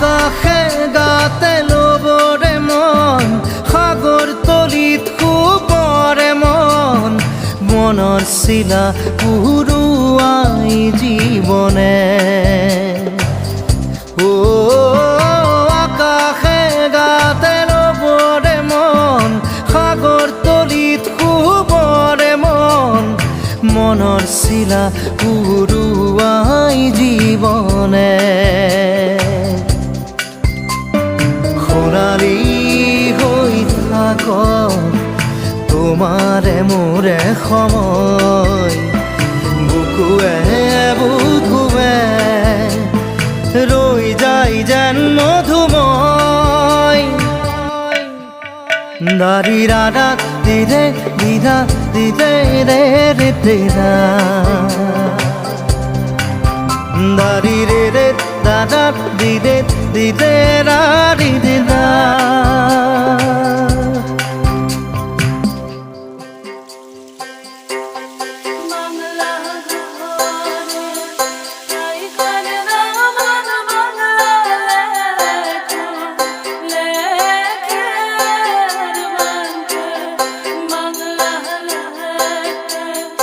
আকাশে গাতে ল'বৰে মন সাগৰ তলিত শুবৰে মন মনৰ চিলা উৰুৱাই জীৱনে আকাশে গাতে ল'বৰে মন সাগৰ তলিত শুবৰে মন মনৰ চিলা উৰুৱাই জীৱনে খৰালি হৈ থাক তোমাৰে মোৰে সময় বুকুৱে বুকুৱে ৰৈ যায় যেন মধুময় দাৰি ৰাধা দিদে দিদা দিদে ৰে ৰে দিদা দাৰি ৰে ৰে দাদা দিদে দিদে ৰা দিদা